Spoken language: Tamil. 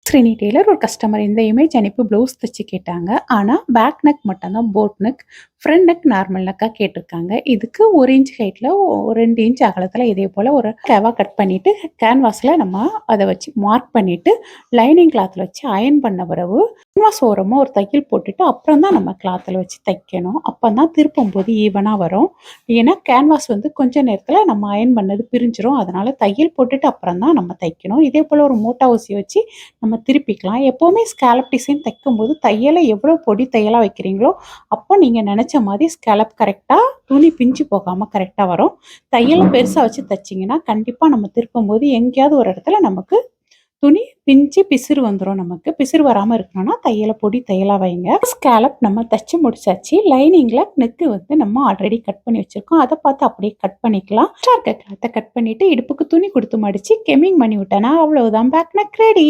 ஸ்ரீனி டெய்லர் ஒரு கஸ்டமர் இந்த இமேஜ் அனுப்பி ப்ளவுஸ் தச்சு கேட்டாங்க. ஆனா, பேக் நெக் மட்டும் தான் boat neck, front neck normal நெக்கா கேட்டிருக்காங்க. இதுக்கு 1 இன்ச் ஹைட்ல 2 இன்ச் அகலத்துல இதே போல ஒரு கேவா கட் பண்ணிட்டு, கேன்வாஸ்ல நம்ம அத வச்சு மார்க் பண்ணிட்டு, லைனிங் கிளாத்ல வச்சு அயர்ன் பண்ண பிறகு, கேன்வாஸ் ஓரமா ஒரு தையல் போட்டுட்டு, அப்புறம் தான் நம்ம கிளாத்ல வச்சு தைக்கணும். அப்பதான் திருப்பும்போது ஈவனா வரும். ஏன்னா, கேன்வாஸ் வந்து கொஞ்ச நேரத்துல நம்ம அயர்ன் பண்ணது பிரிஞ்சிரும். அதனால தையல் போட்டுட்டு அப்புறம் தான் நம்ம தைக்கணும். இதே போல ஒரு மூட்டா ஊசி வச்சு நம்ம திருப்பிக்கலாம். எப்பவுமே ஸ்கேலப் டிசைன் தைக்கும்போது தையலை எவ்வளோ பொடி தையலா வைக்கிறீங்களோ, அப்போ நீங்க நெனச்ச மாரி ஸ்கேலப் கரெக்ட்டா துணி பிஞ்சு போகாம கரெக்ட்டா வரும். தையல பெருசா வச்சு தச்சீங்கன்னா, கண்டிப்பா நம்ம திருப்பும்போது எங்கேயாவது ஒரு இடத்துல நமக்கு துணி பிஞ்சு பிசிறு வந்துரும் நமக்கு. பிசிறு வராம இருக்கணும்னா, தையல பொடி தையலா வைங்க. ஸ்கேலப் நம்ம தச்சு முடிச்சாச்சு. லைனிங்ல நெக்கு வந்து நம்ம ஆல்ரெடி கட் பண்ணி வச்சிருக்கோம். அத பார்த்து அப்படியே கட் பண்ணிக்கலாம். எக்ஸ்ட்ரா இருக்க கிளாத்த கட் பண்ணிட்டு, இடுப்புக்கு துணி குடுத்து மடிச்சு, கெம்மிங் பண்ணி விட்டேன்னா, அவ்வளவுதான் பேக் நெக் ரெடி.